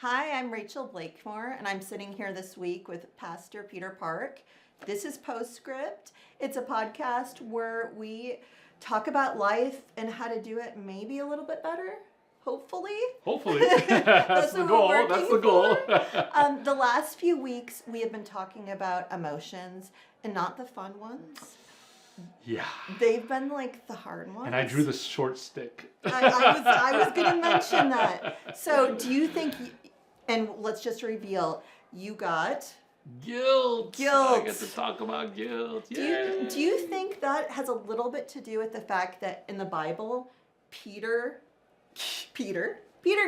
Hi, I'm Rachel Blakemore, and I'm sitting here this week with Pastor Peter Park. This is Postscript. It's a podcast where we talk about life and how to do it maybe a little bit better. Hopefully. That's the goal. That's the goal. The last few weeks, we have been talking about emotions and not the fun ones. Yeah. They've been like the hard ones. And I drew the short stick. I was going to mention that. So do you think, and let's just reveal, you got... Guilt. I get to talk about guilt. Do you think that has a little bit to do with the fact that in the Bible, Peter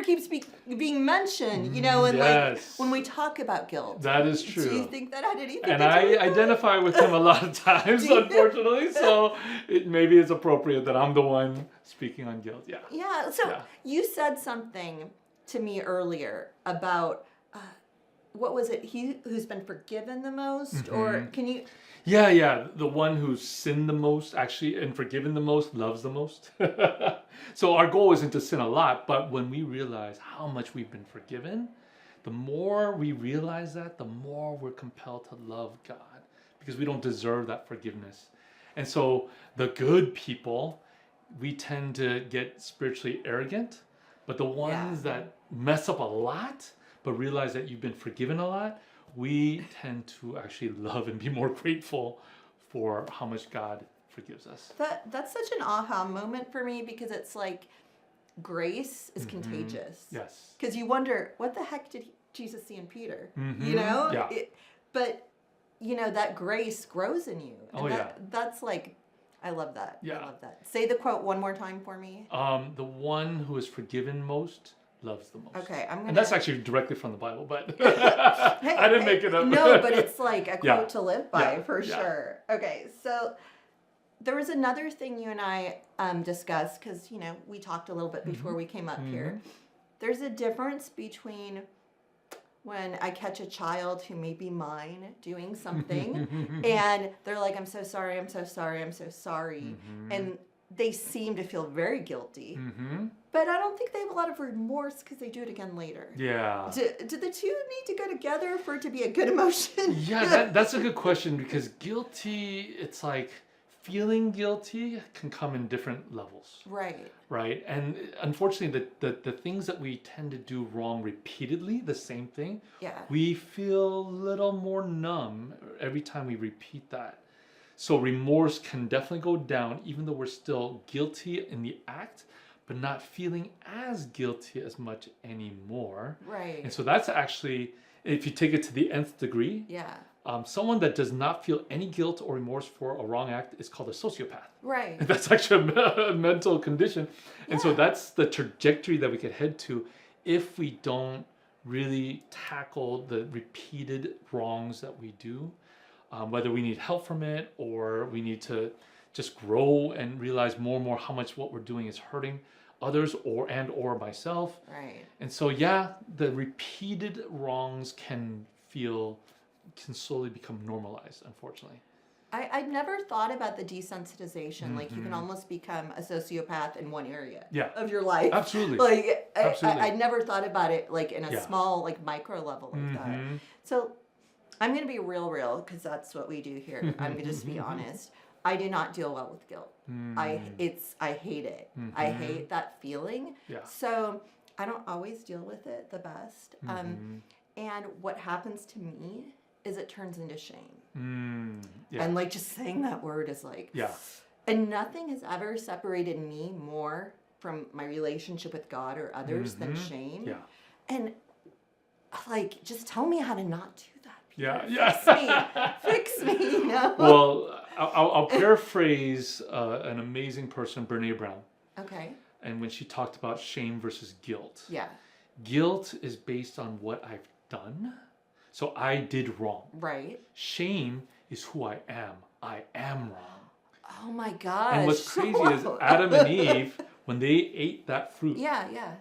keeps being mentioned, and yes. like when we talk about guilt. That is true. Do you think that had anything and to do with I identify with him a lot of times, unfortunately, so maybe it's appropriate that I'm the one speaking on guilt. Yeah. Yeah, so you said something to me earlier about, what was it, he who's been forgiven the most, or can you... Yeah, the one who's sinned the most, actually, and forgiven the most, loves the most. So our goal isn't to sin a lot, but when we realize how much we've been forgiven, the more we realize that, the more we're compelled to love God, because we don't deserve that forgiveness. And so the good people, we tend to get spiritually arrogant, but the ones that mess up a lot, but realize that you've been forgiven a lot, we tend to actually love and be more grateful for how much God forgives us. That's such an aha moment for me, because it's like grace is contagious. Yes. Because you wonder, what the heck did Jesus see in Peter? Yeah. But that grace grows in you. And Oh, that's like, I love that. Yeah. I love that. Say the quote one more time for me. The one who is forgiven most loves the most. Okay, And that's actually directly from the Bible, but Hey, I didn't make it up. No, but it's like a quote to live by for Yeah. sure. Okay, so there was another thing you and I discussed, because we talked a little bit before we came up here. There's a difference between when I catch a child who may be mine doing something and they're like, I'm so sorry, I'm so sorry, I'm so sorry. And they seem to feel very guilty. But I don't think they have a lot of remorse because they do it again later. Yeah. Do the two need to go together for it to be a good emotion? Yeah, that's a good question, because guilty, it's like feeling guilty can come in different levels. Right. And unfortunately, the things that we tend to do wrong repeatedly, the same thing, we feel a little more numb every time we repeat that. So remorse can definitely go down, even though we're still guilty in the act, but not feeling as guilty as much anymore. Right. And so that's actually, if you take it to the nth degree, someone that does not feel any guilt or remorse for a wrong act is called a sociopath. Right. That's actually a mental condition. And so that's the trajectory that we could head to if we don't really tackle the repeated wrongs that we do, whether we need help from it or we need to just grow and realize more and more how much what we're doing is hurting others or myself. Right. And so the repeated wrongs can slowly become normalized, unfortunately. I've never thought about the desensitization. Like, you can almost become a sociopath in one area of your life. Absolutely. Like, Absolutely. I never thought about it like in a small, like micro level like that. So I'm going to be real, because that's what we do here. I'm going to just be honest. I do not deal well with guilt. I hate it. I hate that feeling. So I don't always deal with it the best. And what happens to me is it turns into shame. And like just saying that word is like, and nothing has ever separated me more from my relationship with God or others than shame. And like, just tell me how to not do that. Fix me. Well, I'll paraphrase an amazing person, Brene Brown. Okay. And when she talked about shame versus guilt. Guilt is based on what I've done. So I did wrong. Right. Shame is who I am. I am wrong. Oh my gosh. And what's crazy is Adam and Eve, when they ate that fruit,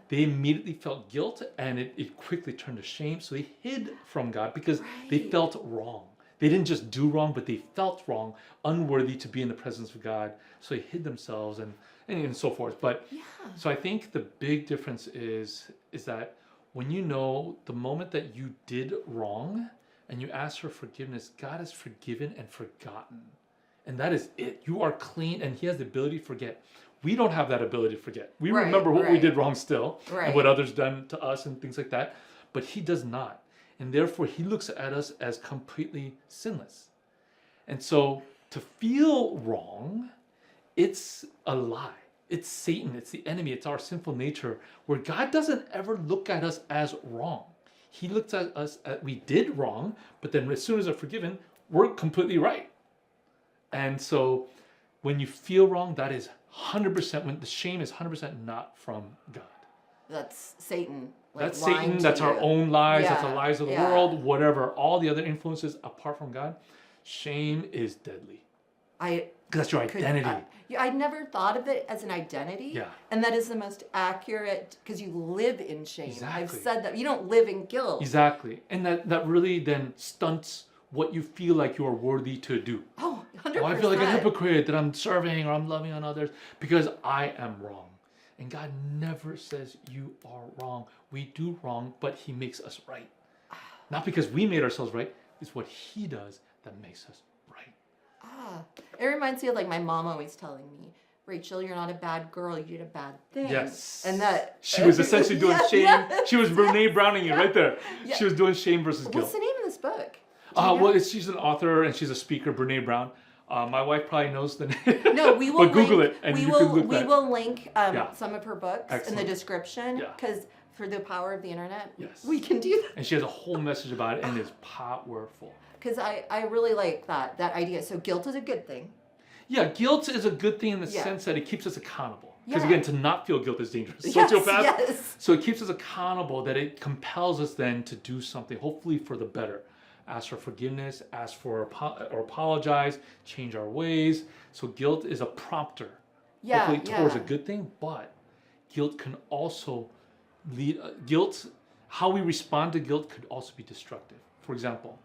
they immediately felt guilt, and it quickly turned to shame. So they hid from God because they felt wrong. They didn't just do wrong, but they felt wrong, unworthy to be in the presence of God. So they hid themselves and so forth. But so I think the big difference is that when you know the moment that you did wrong and you ask for forgiveness, God has forgiven and forgotten. And that is it. You are clean, and he has the ability to forget. We don't have that ability to forget. We remember what we did wrong still, and what others done to us and things like that. But he does not. And therefore, he looks at us as completely sinless. And so to feel wrong, it's a lie. It's Satan. It's the enemy. It's our sinful nature, where God doesn't ever look at us as wrong. He looks at us as we did wrong, but then as soon as we're forgiven, we're completely right. And so when you feel wrong, that is 100%, when the shame is 100% not from God. That's Satan. That's Satan. That's our own lies. That's the lies of the world, whatever. All the other influences apart from God. Shame is deadly. That's your identity. I never thought of it as an identity. Yeah. And that is the most accurate, because you live in shame. Exactly. I've said that. You don't live in guilt. Exactly. And that really then stunts what you feel like you are worthy to do. Oh, 100%. Oh, I feel like a hypocrite that I'm serving or I'm loving on others because I am wrong. And God never says you are wrong. We do wrong, but he makes us right. Not because we made ourselves right. It's what he does that makes us right. It reminds me of like my mom always telling me, Rachel, you're not a bad girl. You did a bad thing. Yes. And that she was essentially doing shame. She was Brene Browning you right there. Yeah. She was doing shame versus guilt. What's the name of this book? Well, she's an author and she's a speaker, Brene Brown. My wife probably knows the name. No, we will but Google link, it and we you will, can look we that. will link some of her books in the description, Yeah. because for the power of the internet, Yes. we can do that. And she has a whole message about it and it's powerful. Because I really like that idea. So guilt is a good thing. Yeah, guilt is a good thing in the sense that it keeps us accountable. Because Yeah. again, to not feel guilt is dangerous. Yes, Sociopath. yes. So it keeps us accountable, that it compels us then to do something, hopefully for the better. Ask for forgiveness, ask for or apologize, change our ways. So guilt is a prompter, hopefully towards a good thing. But guilt can also lead. How we respond to guilt could also be destructive. For example,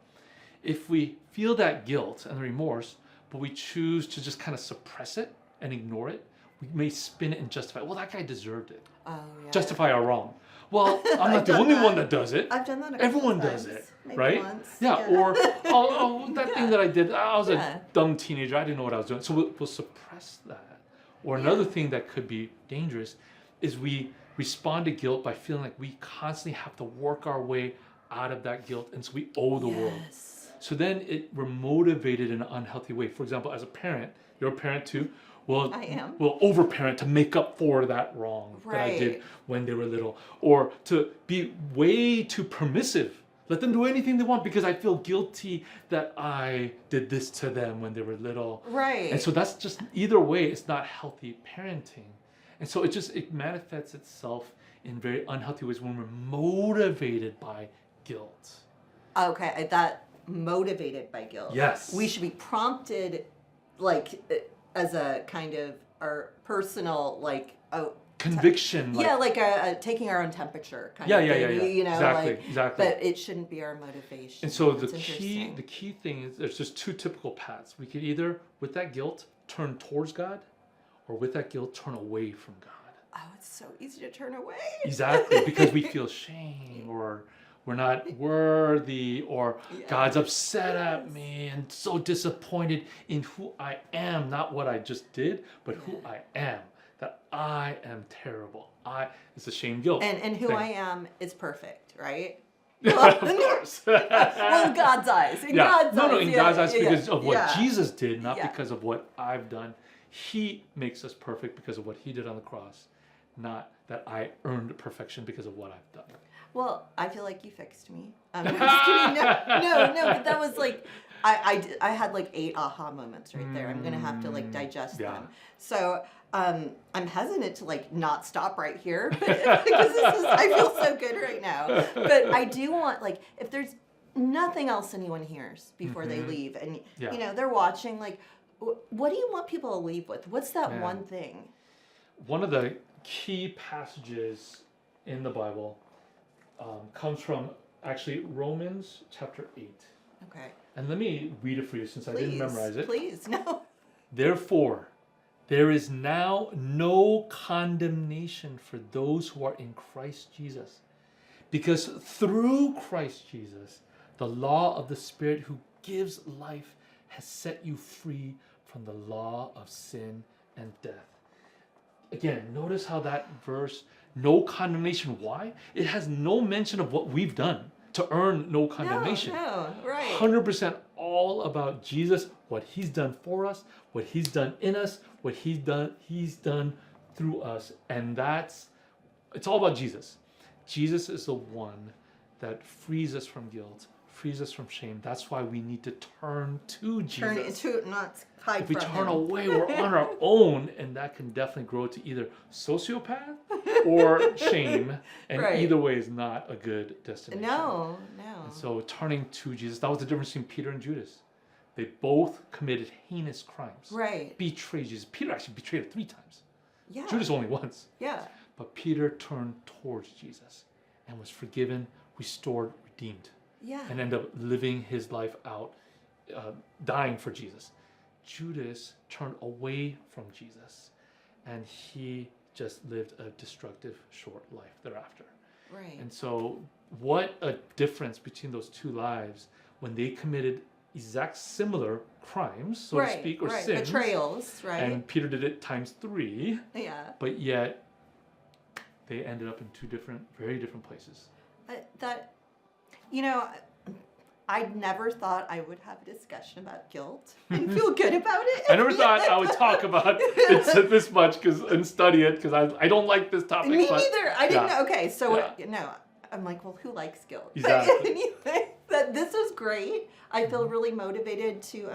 if we feel that guilt and remorse, but we choose to just kind of suppress it and ignore it, we may spin it and justify, well, that guy deserved it. Oh, yeah. Justify our wrong. Well, I'm not the only one that does it. I've done that a couple Everyone times. does it, Maybe right? once. Yeah, or that thing that I did, I was a dumb teenager, I didn't know what I was doing. So we'll suppress that. Or another thing that could be dangerous is we respond to guilt by feeling like we constantly have to work our way out of that guilt, and so we owe the world. So then we're motivated in an unhealthy way. For example, as a parent, you're a parent too, will overparent to make up for that wrong that I did when they were little, or to be way too permissive. Let them do anything they want because I feel guilty that I did this to them when they were little. Right. And so that's just, either way, it's not healthy parenting. And so it manifests itself in very unhealthy ways when we're motivated by guilt. Okay, that motivated by guilt. Yes. We should be prompted, like, as a kind of our personal, like, conviction. Like taking our own temperature kind of thing. Yeah. You know, Exactly. But it shouldn't be our motivation. And so the key thing is there's just two typical paths. We could either, with that guilt, turn towards God, or with that guilt, turn away from God. Oh, it's so easy to turn away. Exactly, because we feel shame, or we're not worthy, or God's upset at me and so disappointed in who I am, not what I just did, but who I am. That I am terrible. It's a shame guilt. And who I am is perfect, right? Of course. Well, in God's eyes. In God's eyes, because of what Jesus did, not because of what I've done. He makes us perfect because of what he did on the cross, not that I earned perfection because of what I've done. Well, I feel like you fixed me. I'm just kidding. No, but that was like, I had like 8 aha moments right there. I'm going to have to like digest them. So I'm hesitant to like not stop right here because I feel so good right now. But I do want, like, if there's nothing else anyone hears before they leave, and you know, they're watching, like, what do you want people to leave with? What's that one thing? One of the key passages in the Bible comes from actually Romans chapter 8. Okay. And let me read it for you since I didn't memorize it. Please, no. Therefore, there is now no condemnation for those who are in Christ Jesus, Because through Christ Jesus, the law of the Spirit who gives life has set you free from the law of sin and death. Again, notice how that verse, no condemnation. Why? It has no mention of what we've done to earn no condemnation. No, right. 100% all about Jesus, what he's done for us, what he's done in us, what he's done through us. And it's all about Jesus. Jesus is the one that frees us from guilt, frees us from shame. That's why we need to turn to Jesus. Not hide If we from turn him. away, we're on our own, and that can definitely grow to either sociopath or shame. And Right. either way is not a good destination. No. And so turning to Jesus, that was the difference between Peter and Judas. They both committed heinous crimes. Right. Betrayed Jesus. Peter actually betrayed him 3 times. Yeah. Judas only once. Yeah. But Peter turned towards Jesus and was forgiven, restored, redeemed. Yeah. And ended up living his life out, dying for Jesus. Judas turned away from Jesus, and he just lived a destructive, short life thereafter. Right. And so, what a difference between those 2 lives when they committed exact similar crimes, so to speak, or sins. Betrayals, right? And Peter did it times 3, Yeah. but yet they ended up in 2 very different places. I never thought I would have a discussion about guilt and feel good about it. I never thought I would talk about it this much and study it because I don't like this topic. Me neither. I didn't yeah. know. Okay, so Yeah. no, I'm like, well, who likes guilt? Exactly. But anyway, this was great. I feel really motivated to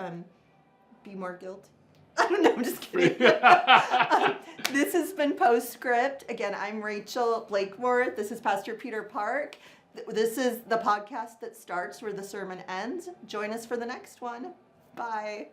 be more guilty. I don't know. I'm just kidding. This has been Postscript. Again, I'm Rachel Blakemore. This is Pastor Peter Park. This is the podcast that starts where the sermon ends. Join us for the next one. Bye.